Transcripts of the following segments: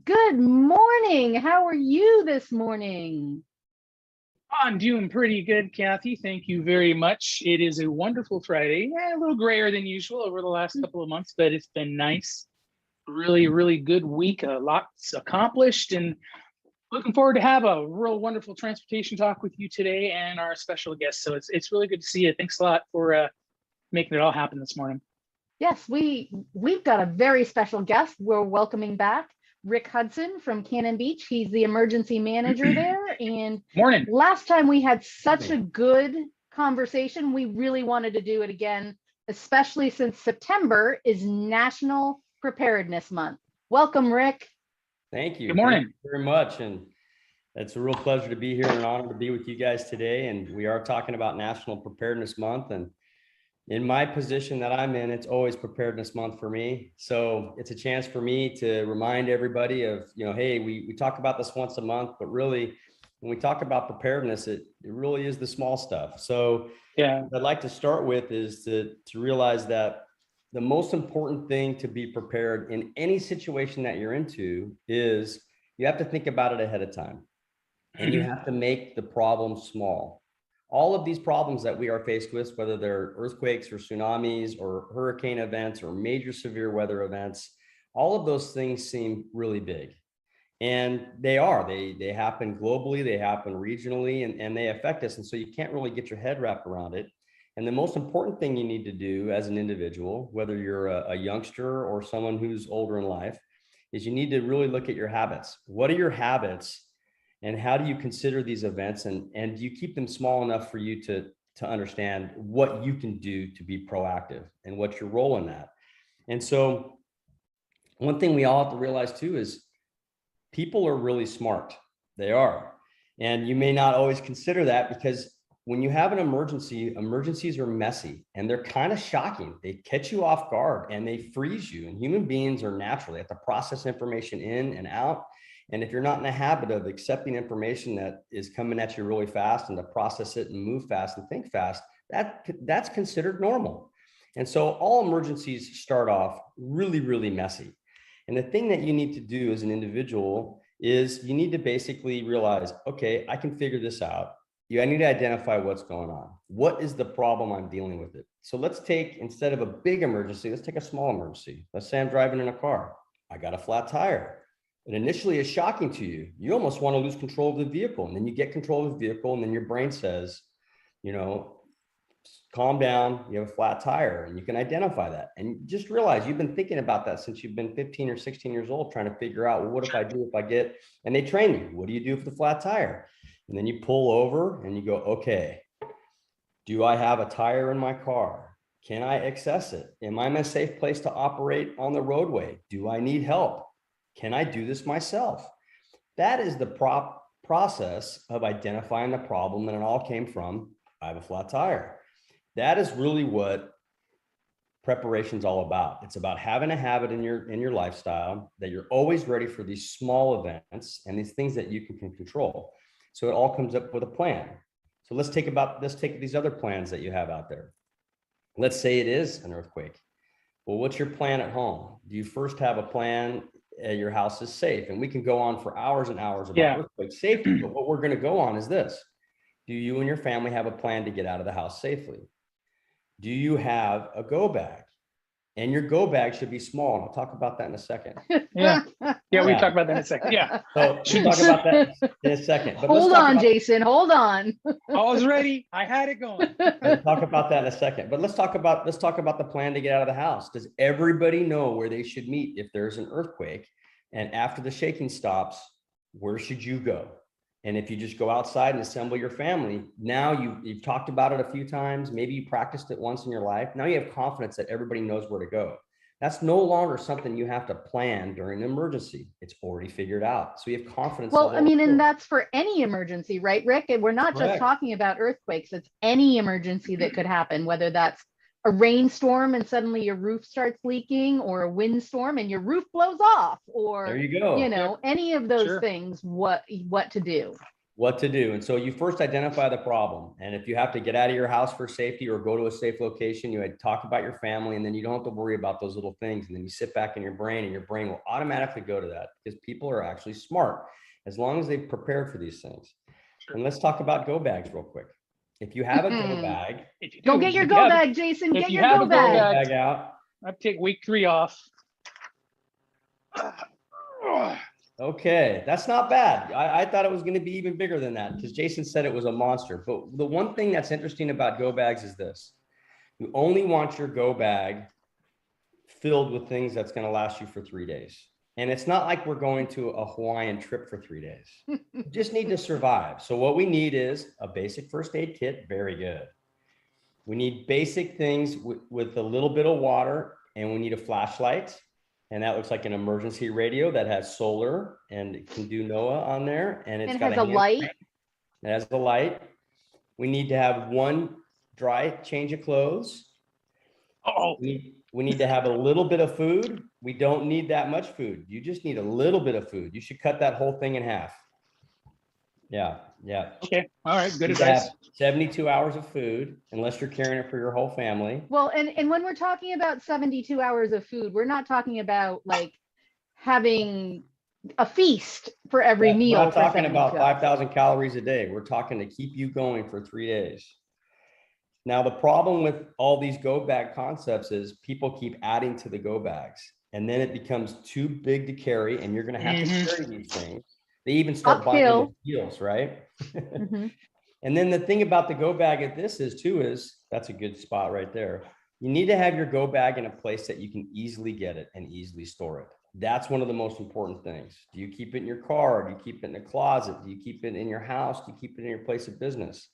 Good morning. How are you this morning? I'm doing pretty good, Kathy. Thank you very much. It is a wonderful Friday. A little grayer than usual over the last couple of months, but it's been nice. Really good week. Lots accomplished, and looking forward to have a real wonderful transportation talk with you today and our special guest. So it's really good to see you. Thanks a lot for making it all happen this morning. Yes, we've got a very special guest. We're welcoming back Rick Hudson from Cannon Beach. He's the emergency manager there. And Morning. last time we had such a good conversation. We really wanted to do it again, especially since September is National Preparedness Month. Welcome, Rick. Thank you. Good morning. Thank you very much. And it's a real pleasure to be here and an honor to be with you guys today. And we are talking about National Preparedness Month. And in my position that I'm in, it's always Preparedness Month for me. So it's a chance for me to remind everybody of, hey, we talk about this once a month, but really when we talk about preparedness, it really is the small stuff. So yeah, what I'd like to start with is to realize that the most important thing to be prepared in any situation that you're into is you have to think about it ahead of time, and you have to make the problem small. All of these problems that we are faced with, whether they're earthquakes or tsunamis or hurricane events or major severe weather events, all of those things seem really big. And they are. They happen globally, they happen regionally, and they affect us. And so you can't really get your head wrapped around it. And the most important thing you need to do as an individual, whether you're a youngster or someone who's older in life, is you need to really look at your habits. What are your habits? And how do you consider these events, and do you keep them small enough for you to understand what you can do to be proactive and what's your role in that? And so one thing we all have to realize too is people are really smart. They are. And you may not always consider that, because when you have an emergency, emergencies are messy and they're kind of shocking. They catch you off guard and they freeze you. And human beings are natural. They have to process information in and out. And if you're not in the habit of accepting information that is coming at you really fast and to process it and move fast and think fast, that's considered normal. And so all emergencies start off really messy. And the thing that you need to do as an individual is you need to basically realize, okay, I can figure this out. I need to identify what's going on. What is the problem I'm dealing with it? So let's take, instead of a big emergency, let's take a small emergency. Let's say I'm driving in a car. I got a flat tire. It initially is shocking to you. You almost want to lose control of the vehicle. And then you get control of the vehicle, and then your brain says, calm down, you have a flat tire, and you can identify that. And just realize you've been thinking about that since you've been 15 or 16 years old, trying to figure out, well, what if I do if I get, and they train you, what do you do for the flat tire? And then you pull over and you go, okay, do I have a tire in my car? Can I access it? Am I in a safe place to operate on the roadway? Do I need help? Can I do this myself? That is the process of identifying the problem, and it all came from, I have a flat tire. That is really what preparation is all about. It's about having a habit in your lifestyle that you're always ready for these small events and these things that you can control. So it all comes up with a plan. So let's take these other plans that you have out there. Let's say it is an earthquake. Well, what's your plan at home? Do you first have a plan? Your house is safe, and we can go on for hours and hours about earthquake safety. But what we're going to go on is this: do you and your family have a plan to get out of the house safely? Do you have a go bag? And your go bag should be small. And I'll talk about that in a second. Yeah, we talk about that in a second. Yeah. So we'll talk about that in a second. But hold on, Jason. Hold on. I was ready. I had it going. We'll talk about that in a second. But let's talk about the plan to get out of the house. Does everybody know where they should meet if there's an earthquake? And after the shaking stops, where should you go? And if you just go outside and assemble your family, now you've talked about it a few times, maybe you practiced it once in your life. Now you have confidence that everybody knows where to go. That's no longer something you have to plan during an emergency. It's already figured out. So you have confidence. Well, I mean, and that's for any emergency, right, Rick? And we're not just talking about earthquakes. It's any emergency that could happen, whether that's a rainstorm and suddenly your roof starts leaking, or a windstorm and your roof blows off, or there you go. Any of those things, what to do. what to do. And so you first identify the problem. And if you have to get out of your house for safety or go to a safe location, you talk about your family, and then you don't have to worry about those little things. And then you sit back in your brain, and your brain will automatically go to that, because people are actually smart as long as they've prepared for these things. Sure. And let's talk about go bags real quick. If you have a go bag, go get your go bag, Jason. Get your go bag out. I take week 3 off. Okay, that's not bad. I thought it was going to be even bigger than that, because Jason said it was a monster. But the one thing that's interesting about go bags is this: you only want your go bag filled with things that's going to last you for 3 days. And it's not like we're going to a Hawaiian trip for 3 days. You just need to survive. So what we need is a basic first aid kit. Very good. We need basic things with a little bit of water, and we need a flashlight. And that looks like an emergency radio that has solar and it can do NOAA on there. And it's got a light. It has a light. We need to have one dry change of clothes. Oh, We need to have a little bit of food. We don't need that much food. You just need a little bit of food. You should cut that whole thing in half. Yeah. okay. All right. Good advice. 72 hours of food, unless you're carrying it for your whole family. Well, and when we're talking about 72 hours of food, we're not talking about like having a feast for every meal. We're not talking about 5,000 calories a day. We're talking to keep you going for 3 days. Now, the problem with all these go bag concepts is people keep adding to the go bags, and then it becomes too big to carry, and you're going to have to carry these things. They even start buying the deals, right? And then the thing about the go bag at this is that's a good spot right there. You need to have your go bag in a place that you can easily get it and easily store it. That's one of the most important things. Do you keep it in your car? Do you keep it in a closet? Do you keep it in your house? Do you keep it in your place of business?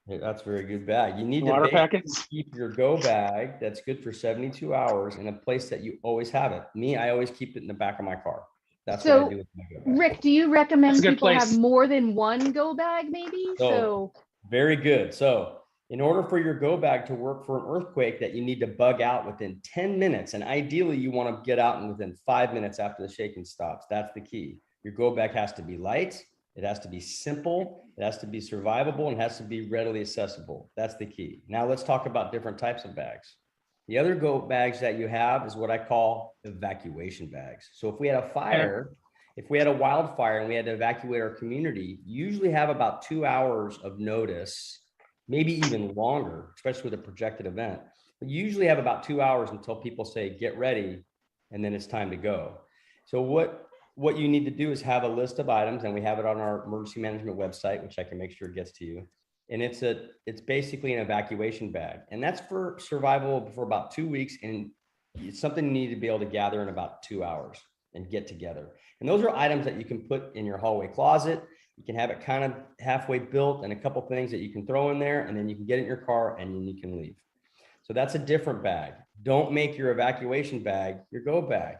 That's a very good bag. You need to keep your go bag that's good for 72 hours in a place that you always have it. I always keep it in the back of my car. That's what I do with my go bag. Rick, do you recommend people have more than one go bag maybe? So very good. So in order for your go bag to work for an earthquake that you need to bug out within 10 minutes, and ideally you want to get out within 5 minutes after the shaking stops. That's the key. Your go bag has to be light. It has to be simple. It has to be survivable, and it has to be readily accessible. That's the key. Now let's talk about different types of bags. The other go bags that you have is what I call evacuation bags. So if we had a fire, if we had a wildfire and we had to evacuate our community, you usually have about 2 hours of notice, maybe even longer, especially with a projected event. But you usually have about 2 hours until people say, get ready, and then it's time to go. So what you need to do is have a list of items, and we have it on our emergency management website, which I can make sure it gets to you. And it's basically an evacuation bag, and that's for survival for about 2 weeks. And it's something you need to be able to gather in about 2 hours and get together. And those are items that you can put in your hallway closet. You can have it kind of halfway built, and a couple things that you can throw in there, and then you can get it in your car and then you can leave. So that's a different bag. Don't make your evacuation bag your go bag.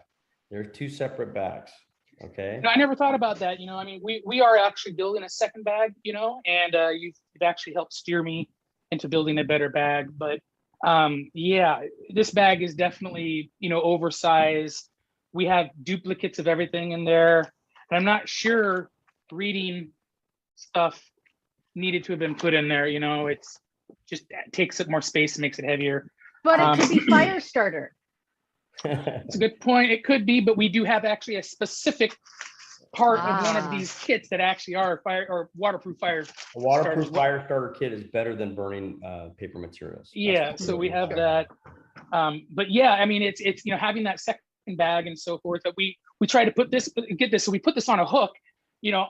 They're 2 separate bags. Okay. I never thought about that. I mean, we are actually building a second bag, and you've actually helped steer me into building a better bag. But yeah, this bag is definitely, oversized. We have duplicates of everything in there. And I'm not sure reading stuff needed to have been put in there. It's just takes up more space and makes it heavier. But it could be fire starter. It's a good point. It could be, but we do have actually a specific part of one of these kits that actually are fire or waterproof fire. A waterproof fire starter kit is better than burning paper materials. Yeah, so we have that. But yeah, I mean, it's having that second bag and so forth that we try to get this. So we put this on a hook,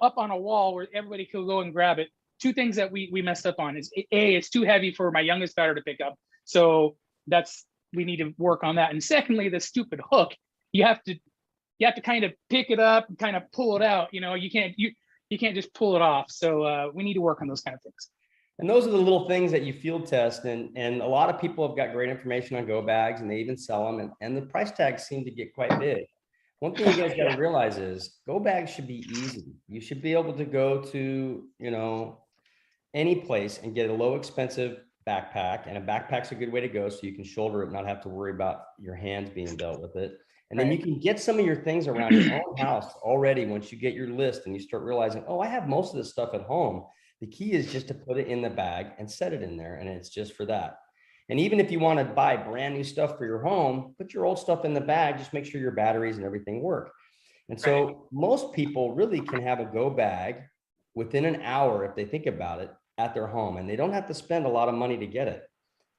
up on a wall where everybody can go and grab it. 2 things that we messed up on is it's too heavy for my youngest daughter to pick up. So we need to work on that. And secondly, the stupid hook, you have to kind of pick it up and kind of pull it out. You can't just pull it off. So we need to work on those kind of things. And those are the little things that you field test. And a lot of people have got great information on go bags, and they even sell them. And the price tags seem to get quite big. One thing you guys got to realize is go bags should be easy. You should be able to go to, any place and get a low expensive backpack, and a backpack's a good way to go, so you can shoulder it, not have to worry about your hands being dealt with it. And then you can get some of your things around your own house already once you get your list and you start realizing, oh, I have most of this stuff at home. The key is just to put it in the bag and set it in there, and it's just for that. And even if you want to buy brand new stuff for your home, put your old stuff in the bag, just make sure your batteries and everything work. And so most people really can have a go bag within an hour, if they think about it, at their home, and they don't have to spend a lot of money to get it.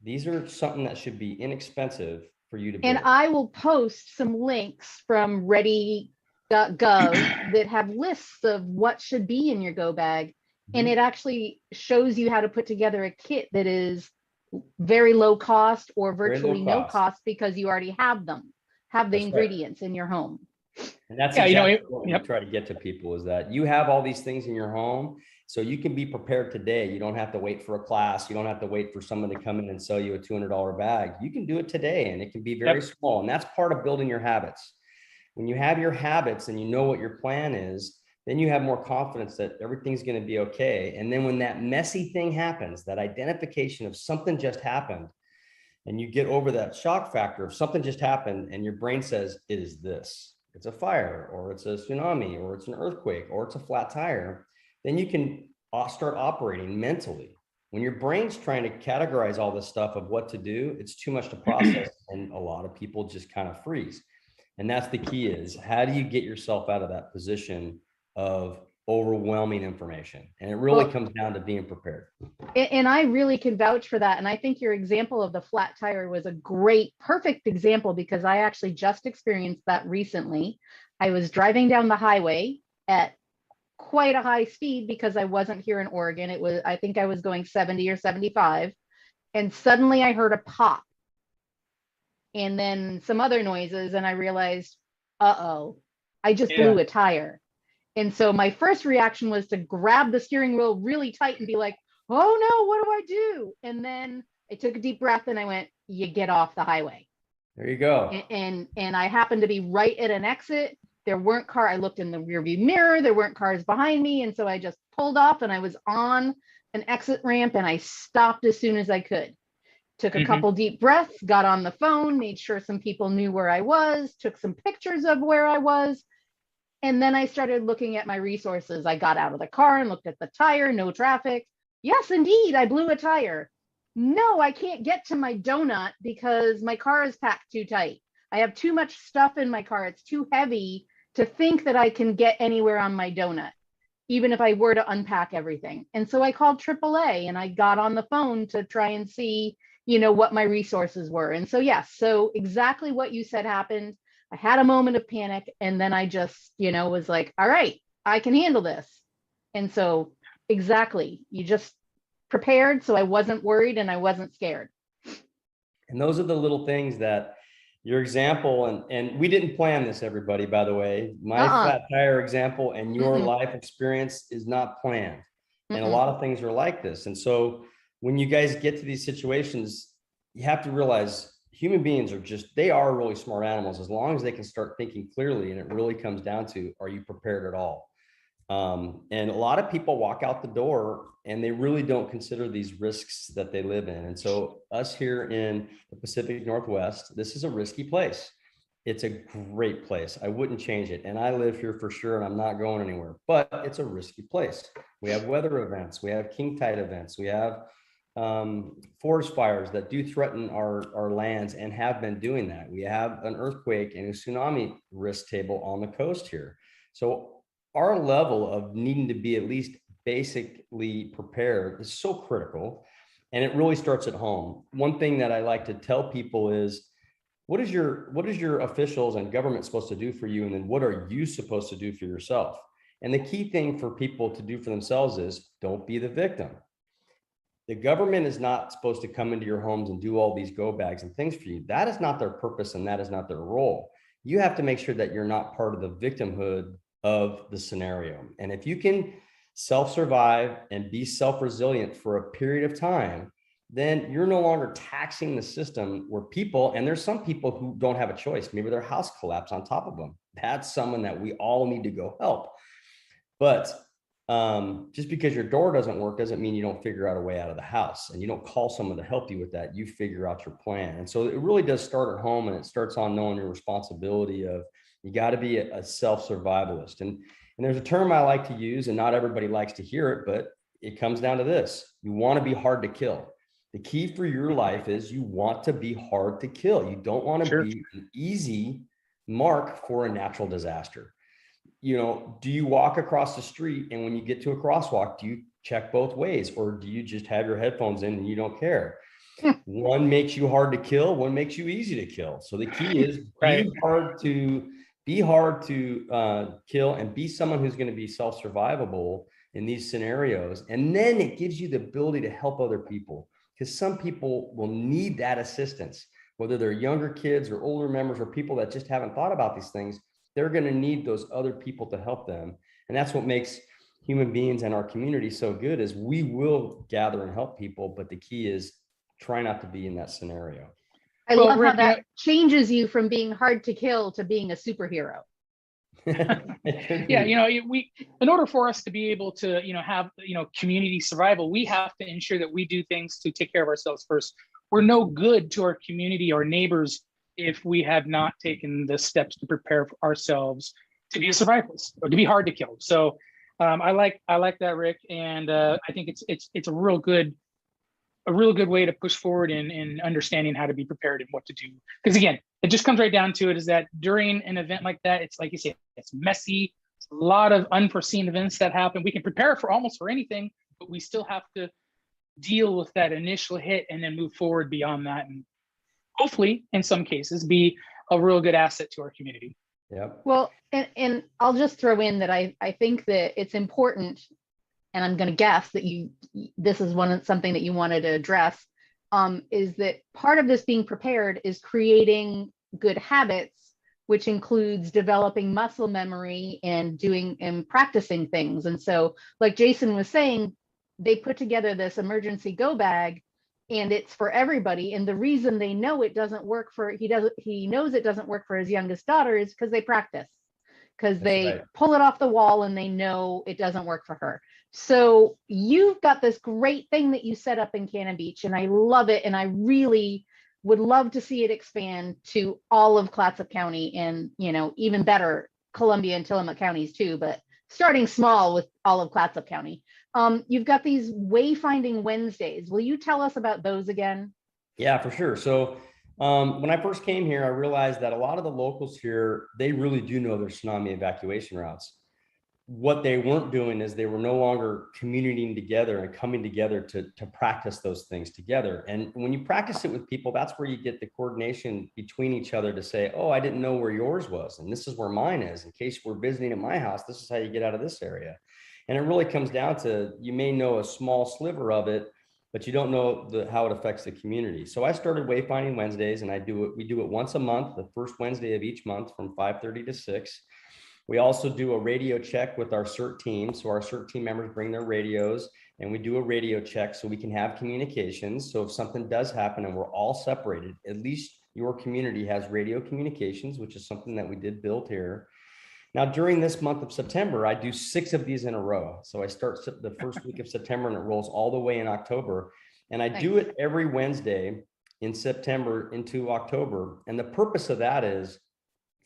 These are something that should be inexpensive for you to build. And I will post some links from ready.gov that have lists of what should be in your go bag. And it actually shows you how to put together a kit that is very low cost or virtually no cost because you already have the ingredients in your home. And that's exactly what we try to get to people, is that you have all these things in your home, so you can be prepared today. You don't have to wait for a class. You don't have to wait for someone to come in and sell you a $200 bag. You can do it today, and it can be very small. And that's part of building your habits. When you have your habits and you know what your plan is, then you have more confidence that everything's going to be okay. And then when that messy thing happens, that identification of something just happened, and you get over that shock factor of something just happened, and your brain says, it is this. It's a fire, or it's a tsunami, or it's an earthquake, or it's a flat tire, then you can start operating mentally. When your brain's trying to categorize all this stuff of what to do, it's too much to process. And a lot of people just kind of freeze. And that's the key, is how do you get yourself out of that position of overwhelming information? And it really comes down to being prepared. And I really can vouch for that. And I think your example of the flat tire was a perfect example, because I actually just experienced that recently. I was driving down the highway at quite a high speed because I wasn't here in Oregon. I think I was going 70 or 75. And suddenly I heard a pop and then some other noises. And I realized, uh-oh, I just blew a tire. And so my first reaction was to grab the steering wheel really tight and be like, oh no, what do I do? And then I took a deep breath and I went, you get off the highway. There you go. And I happened to be right at an exit. There weren't cars. I looked in the rearview mirror. There weren't cars behind me. And so I just pulled off, and I was on an exit ramp, and I stopped as soon as I could. Took a couple deep breaths, got on the phone, made sure some people knew where I was, took some pictures of where I was. And then I started looking at my resources. I got out of the car and looked at the tire, no traffic. Yes, indeed, I blew a tire. No, I can't get to my donut because my car is packed too tight. I have too much stuff in my car. It's too heavy to think that I can get anywhere on my donut, even if I were to unpack everything. And so I called AAA and I got on the phone to try and see, what my resources were. And so, yes, so exactly what you said happened. I had a moment of panic, and then I just, was like, all right, I can handle this. And so exactly, you just prepared. So I wasn't worried and I wasn't scared. And those are the little things that your example, and we didn't plan this, everybody, by the way. My flat tire example and your life experience is not planned. And a lot of things are like this. And so when you guys get to these situations, you have to realize human beings they are really smart animals, as long as they can start thinking clearly. And it really comes down to, are you prepared at all? And a lot of people walk out the door and they really don't consider these risks that they live in. And so us here in the Pacific Northwest, this is a risky place. It's a great place. I wouldn't change it. And I live here for sure, and I'm not going anywhere, but it's a risky place. We have weather events. We have king tide events. We have forest fires that do threaten our lands and have been doing that. We have an earthquake and a tsunami risk table on the coast here. So our level of needing to be at least basically prepared is so critical, and it really starts at home. One thing that I like to tell people is, what is your officials and government supposed to do for you? And then what are you supposed to do for yourself? And the key thing for people to do for themselves is, don't be the victim. The government is not supposed to come into your homes and do all these go bags and things for you. That is not their purpose, and that is not their role. You have to make sure that you're not part of the victimhood of the scenario. And if you can self-survive and be self-resilient for a period of time, then you're no longer taxing the system where people, and there's some people who don't have a choice. Maybe their house collapsed on top of them. That's someone that we all need to go help. But just because your door doesn't work doesn't mean you don't figure out a way out of the house, and you don't call someone to help you with that. You figure out your plan. And so it really does start at home, and it starts on knowing your responsibility of, you got to be a self-survivalist. And there's a term I like to use, and not everybody likes to hear it, but it comes down to this: you want to be hard to kill. The key for your life is you want to be hard to kill. You don't want to be an easy mark for a natural disaster. Do you walk across the street, and when you get to a crosswalk, do you check both ways, or do you just have your headphones in and you don't care? One makes you hard to kill, one makes you easy to kill. So the key is be hard to kill, and be someone who's going to be self-survivable in these scenarios. And then it gives you the ability to help other people, because some people will need that assistance, whether they're younger kids or older members or people that just haven't thought about these things. They're going to need those other people to help them. And that's what makes human beings and our community so good, is we will gather and help people, but the key is try not to be in that scenario. I love how that changes you from being hard to kill to being a superhero. Yeah, we, in order for us to be able to, have, community survival, we have to ensure that we do things to take care of ourselves first. We're no good to our community or neighbors if we have not taken the steps to prepare for ourselves to be a survivalist or to be hard to kill. So I like that, Rick, and I think it's a real good way to push forward in understanding how to be prepared and what to do. Because again, it just comes right down to it, is that during an event like that, it's like you say, it's messy. It's a lot of unforeseen events that happen. We can prepare for almost for anything, but we still have to deal with that initial hit and then move forward beyond that, and hopefully in some cases be a real good asset to our community. Yeah. Well, and I'll just throw in that I think that it's important, and I'm going to guess that this is something that you wanted to address, is that part of this being prepared is creating good habits, which includes developing muscle memory and doing and practicing things. And so, like Jason was saying, they put together this emergency go bag, and it's for everybody. And the reason they know it doesn't work he knows it doesn't work for his youngest daughter is because they practice, because they pull it off the wall and they know it doesn't work for her. So you've got this great thing that you set up in Cannon Beach, and I love it. And I really would love to see it expand to all of Clatsop County, and, even better, Columbia and Tillamook counties too, but starting small with all of Clatsop County. You've got these Wayfinding Wednesdays. Will you tell us about those again? Yeah, for sure. So when I first came here, I realized that a lot of the locals here, they really do know their tsunami evacuation routes. What they weren't doing is they were no longer communing together and coming together to practice those things together. And when you practice it with people, that's where you get the coordination between each other to say, oh, I didn't know where yours was, and this is where mine is. In case we're visiting at my house, this is how you get out of this area. And it really comes down to, you may know a small sliver of it, but you don't know how it affects the community. So I started Wayfinding Wednesdays, and we do it once a month, the first Wednesday of each month from 5:30 to 6. We also do a radio check with our CERT team. So our CERT team members bring their radios, and we do a radio check so we can have communications. So if something does happen and we're all separated, at least your community has radio communications, which is something that we did build here. Now, during this month of September, I do 6 of these in a row. So I start the first week of September, and it rolls all the way in October. And I do it every Wednesday in September into October. And the purpose of that is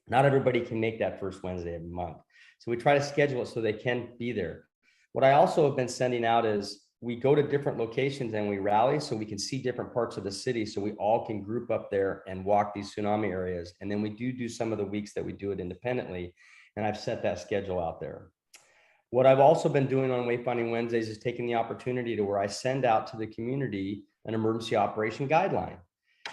not everybody can make that first Wednesday of the month. So we try to schedule it so they can be there. What I also have been sending out is we go to different locations and we rally so we can see different parts of the city, so we all can group up there and walk these tsunami areas. And then we do some of the weeks that we do it independently. And I've set that schedule out there. What I've also been doing on Wayfinding Wednesdays is taking the opportunity to where I send out to the community an emergency operation guideline.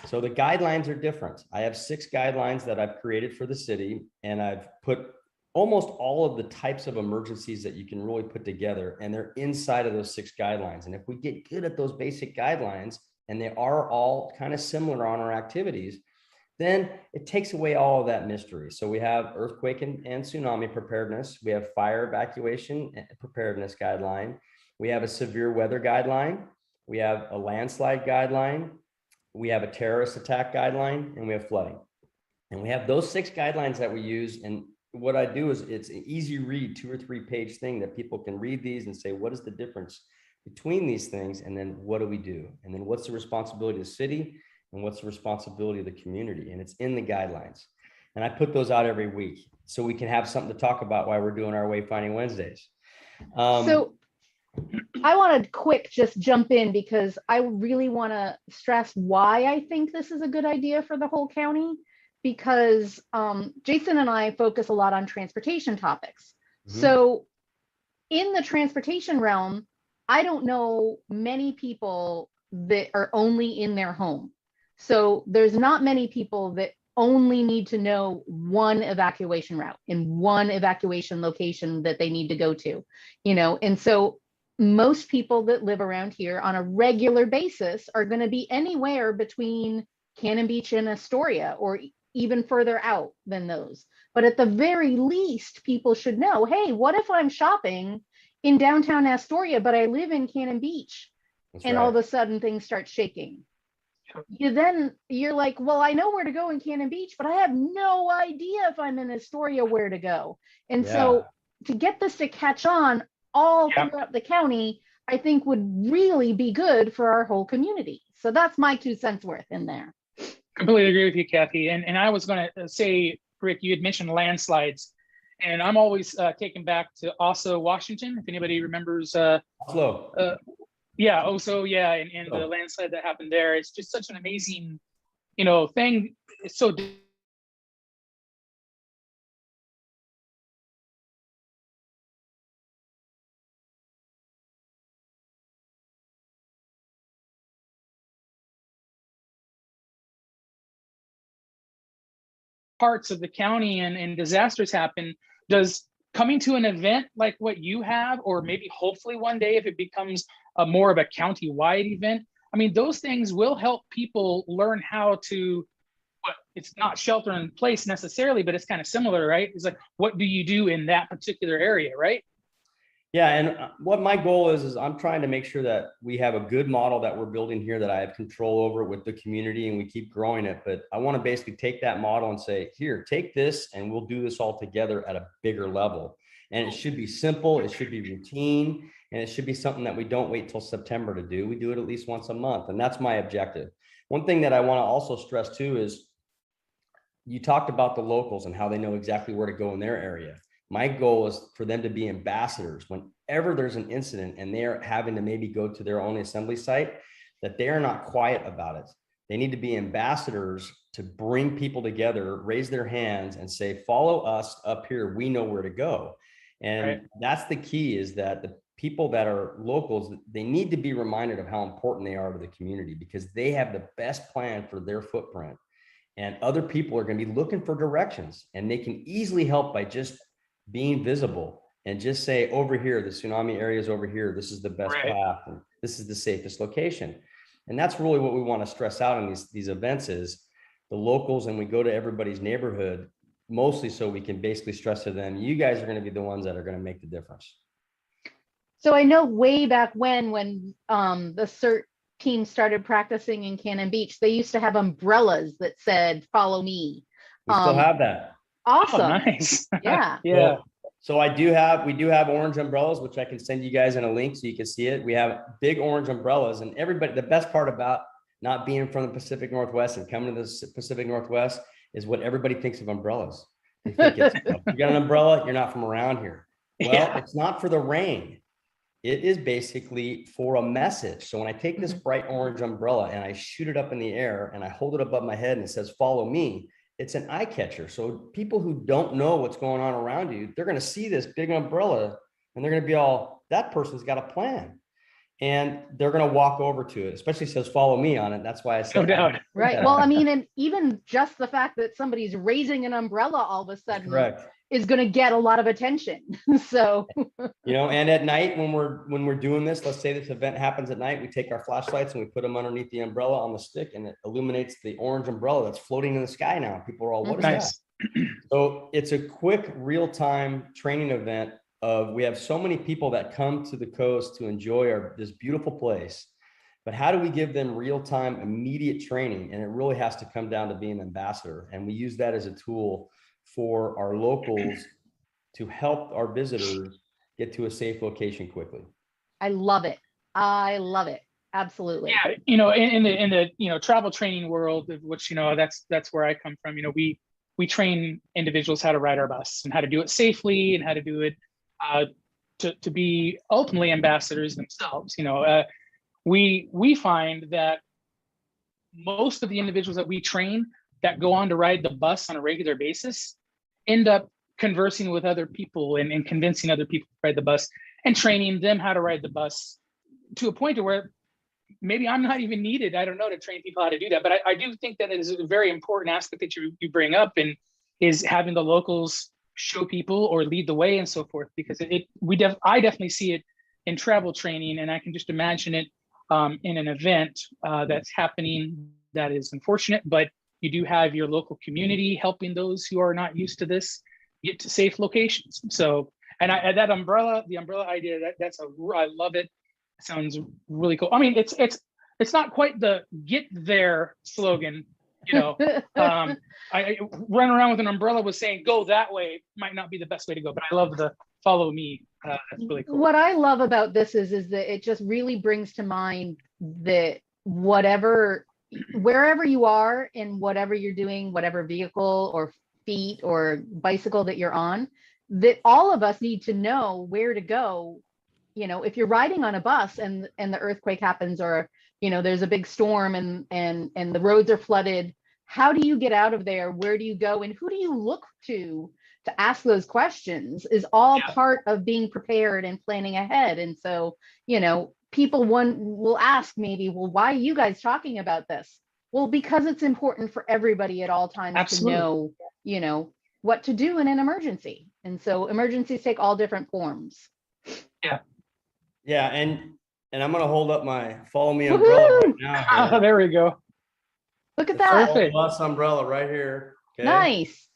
So the guidelines are different. I have 6 guidelines that I've created for the city, and I've put almost all of the types of emergencies that you can really put together, and they're inside of those 6 guidelines. And if we get good at those basic guidelines, and they are all kind of similar on our activities, then it takes away all of that mystery. So we have earthquake and tsunami preparedness. We have fire evacuation and preparedness guideline. We have a severe weather guideline. We have a landslide guideline. We have a terrorist attack guideline, and we have flooding. And we have those 6 guidelines that we use. And what I do is it's an easy read, 2 or 3 page thing that people can read these and say, what is the difference between these things? And then what do we do? And then what's the responsibility of the city? And what's the responsibility of the community? And it's in the guidelines. And I put those out every week so we can have something to talk about while we're doing our Wayfinding Wednesdays. So I want to quick just jump in because I really want to stress why I think this is a good idea for the whole county, because Jason and I focus a lot on transportation topics. Mhm. So in the transportation realm, I don't know many people that are only in their home. So there's not many people that only need to know one evacuation route in one evacuation location that they need to go to, and so most people that live around here on a regular basis are going to be anywhere between Cannon Beach and Astoria, or even further out than those. But at the very least, people should know, hey, what if I'm shopping in downtown Astoria, but I live in Cannon Beach? That's and right. all of a sudden things start shaking. You're like, well, I know where to go in Cannon Beach, but I have no idea if I'm in Astoria where to go. And so to get this to catch on all throughout the county, I think would really be good for our whole community. So that's my 2 cents worth in there. Completely agree with you, Kathy. And I was going to say, Rick, you had mentioned landslides, and I'm always taken back to Oso, Washington. If anybody remembers, Oslo. yeah, Oso, yeah, and the landslide that happened there. It's just such an amazing, thing. It's so parts of the county and disasters happen. Does coming to an event like what you have, or maybe hopefully one day if it becomes a more of a county-wide event, I mean, those things will help people learn how to, it's not shelter in place necessarily, but it's kind of similar, right? It's like, what do you do in that particular area, right? Yeah, and what my goal is I'm trying to make sure that we have a good model that we're building here, that I have control over with the community, and we keep growing it. But I want to basically take that model and say, here, take this and we'll do this all together at a bigger level. And it should be simple, it should be routine, and it should be something that we don't wait till September to do. We do it at least once a month, and that's my objective. One thing that I want to also stress too is you talked about the locals and how they know exactly where to go in their area. My goal is for them to be ambassadors whenever there's an incident and they're having to maybe go to their own assembly site, that they are not quiet about it. They need to be ambassadors to bring people together, raise their hands and say, follow us up here. We know where to go. And that's the key, is that the people that are locals, they need to be reminded of how important they are to the community, because they have the best plan for their footprint. And other people are going to be looking for directions, and they can easily help by just being visible and just say, over here, the tsunami area is over here. This is the best path, and this is the safest location. And that's really what we want to stress out in these events, is the locals, and we go to everybody's neighborhood, mostly so we can basically stress to them, you guys are going to be the ones that are going to make the difference. So I know way back when the CERT team started practicing in Cannon Beach, they used to have umbrellas that said, follow me. We still have that. Awesome. Oh, nice. Yeah. Yeah. So we do have orange umbrellas, which I can send you guys in a link so you can see it. We have big orange umbrellas, and everybody, the best part about not being from the Pacific Northwest and coming to the Pacific Northwest is what everybody thinks of umbrellas. They think it's, you got an umbrella, you're not from around here. Well, It's not for the rain. It is basically for a message. So when I take this bright orange umbrella and I shoot it up in the air and I hold it above my head and it says, follow me, it's an eye catcher. So people who don't know what's going on around you, they're going to see this big umbrella and they're going to be all, that person's got a plan. And they're going to walk over to it, especially says follow me on it. That's why I said, no doubt. Right. Well, I mean, and even just the fact that somebody's raising an umbrella all of a sudden is going to get a lot of attention. So, and at night when we're doing this, let's say this event happens at night, we take our flashlights and we put them underneath the umbrella on the stick, and it illuminates the orange umbrella that's floating in the sky now. People are all, what is that? So it's a quick real-time training event we have so many people that come to the coast to enjoy this beautiful place, but how do we give them real-time immediate training? And it really has to come down to being an ambassador. And we use that as a tool for our locals to help our visitors get to a safe location quickly. I love it. I love it. Absolutely. Yeah, you know, in the you know, travel training world, of which, you know, that's where I come from. You know, we train individuals how to ride our bus and how to do it safely and how to do it to be ultimately ambassadors themselves. You know, we find that most of the individuals that we train that go on to ride the bus on a regular basis end up conversing with other people and convincing other people to ride the bus and training them how to ride the bus to a point to where maybe I'm not even needed, I don't know, to train people how to do that. But I do think that it is a very important aspect that you bring up, and is having the locals show people or lead the way and so forth, because I definitely see it in travel training, and I can just imagine it in an event that's happening that is unfortunate, but you do have your local community helping those who are not used to this get to safe locations. So, and the umbrella idea, I love it. It sounds really cool. I mean, it's not quite the get there slogan, you know. I run around with an umbrella with saying go that way might not be the best way to go, but I love the follow me. That's really cool. What I love about this is that it just really brings to mind that wherever you are and whatever you're doing, whatever vehicle or feet or bicycle that you're on, that all of us need to know where to go. You know, if you're riding on a bus and the earthquake happens, or, you know, there's a big storm and the roads are flooded, how do you get out of there? Where do you go? And who do you look to ask those questions is all part of being prepared and planning ahead. And so, you know, people will ask maybe, well, why are you guys talking about this? Well, because it's important for everybody at all times to know, you know, what to do in an emergency. And so emergencies take all different forms. Yeah. Yeah. And I'm going to hold up my follow me umbrella right now. Oh, there we go. Look at that. Perfect. Bus umbrella right here. Okay. Nice.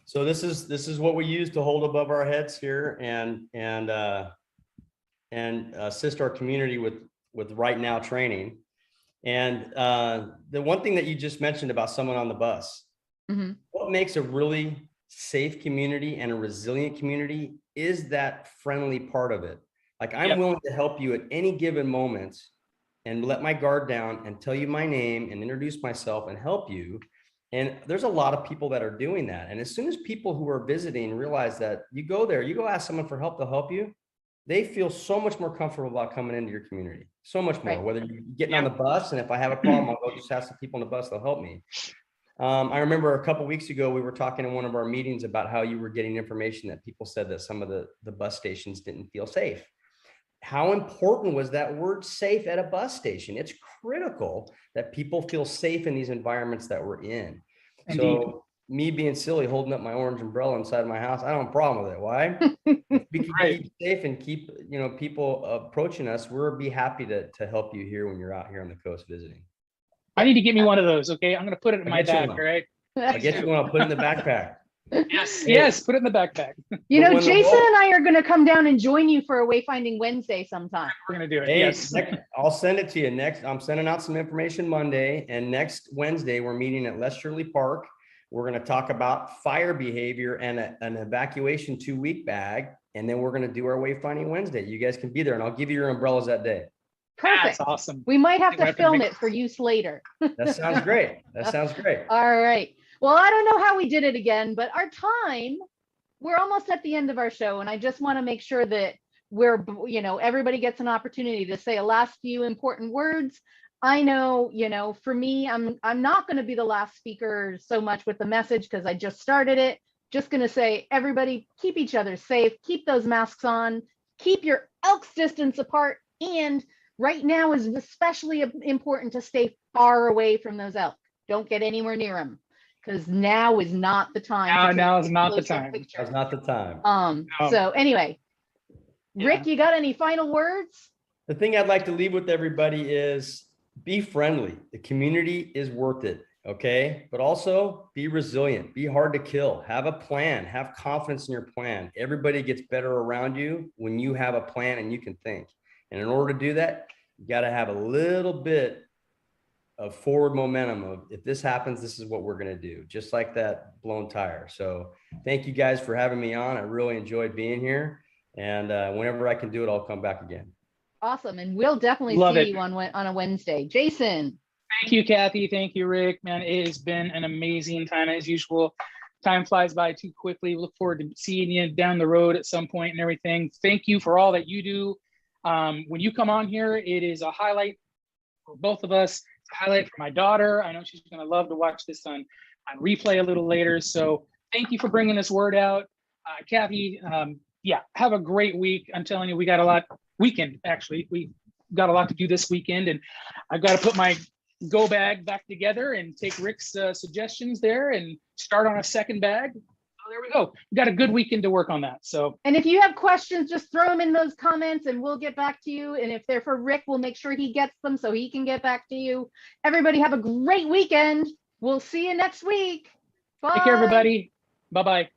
So this is what we use to hold above our heads here and assist our community with right now training. And the one thing that you just mentioned about someone on the bus, what makes a really safe community and a resilient community is that friendly part of it. Like I'm willing to help you at any given moment and let my guard down and tell you my name and introduce myself and help you. And there's a lot of people that are doing that. And as soon as people who are visiting realize that you go there, you go ask someone for help, they'll help you. They feel so much more comfortable about coming into your community, so much more, whether you're getting on the bus. And if I have a problem, I'll go just ask the people on the bus, they'll help me. I remember a couple of weeks ago, we were talking in one of our meetings about how you were getting information that people said that some of the bus stations didn't feel safe. How important was that word safe at a bus station? It's critical that people feel safe in these environments that we're in. Indeed. So me being silly, holding up my orange umbrella inside my house, I don't have a problem with it. Why? If we can keep safe and keep, you know, people approaching us, we'll be happy to help you here when you're out here on the coast visiting. I need to get me one of those. Okay. I'm going to put it in my bag. All right. I get you one. I'll put it in the backpack. Yes, put it in the backpack. You know, Jason and I are going to come down and join you for a Wayfinding Wednesday sometime. We're going to do it. Hey, yes. I'll send it to you next. I'm sending out some information Monday, and next Wednesday we're meeting at Les Shirley Park. We're going to talk about fire behavior and an evacuation 2-week bag, and then we're going to do our Wayfinding Wednesday. You guys can be there, and I'll give you your umbrellas that day. Perfect. That's awesome. We might have to film it for use later. That sounds great. That sounds great. All right. Well, I don't know how we did it again, but our time, we're almost at the end of our show. And I just want to make sure that everybody gets an opportunity to say a last few important words. I know, for me, I'm not going to be the last speaker so much with the message because I just started it. Just going to say, everybody keep each other safe, keep those masks on, keep your elk's distance apart. And right now is especially important to stay far away from those elk. Don't get anywhere near them. Because now is not the time. Now is not the time. That's not the time. So anyway, Rick, you got any final words? The thing I'd like to leave with everybody is be friendly. The community is worth it. Okay. But also be resilient, be hard to kill, have a plan, have confidence in your plan. Everybody gets better around you when you have a plan and you can think. And in order to do that, you got to have a little bit forward momentum of, if this happens, this is what we're going to do, just like that blown tire. So thank you guys for having me on. I really enjoyed being here. And whenever I can do it, I'll come back again. Awesome. And we'll definitely see you on a Wednesday. Jason. Thank you, Kathy. Thank you, Rick. Man, it has been an amazing time as usual. Time flies by too quickly. We look forward to seeing you down the road at some point and everything. Thank you for all that you do. When you come on here, it is a highlight for both of us. It's a highlight for my daughter. I know she's going to love to watch this on replay a little later. So thank you for bringing this word out. Kathy, yeah, have a great week. I'm telling you, we got a lot weekend, actually. We got a lot to do this weekend, and I've got to put my go bag back together and take Rick's suggestions there and start on a second bag. Oh, there we go. We got a good weekend to work on that. So, and if you have questions, just throw them in those comments and we'll get back to you. And if they're for Rick, we'll make sure he gets them so he can get back to you. Everybody have a great weekend. We'll see you next week. Bye. Take care, everybody. Bye-bye.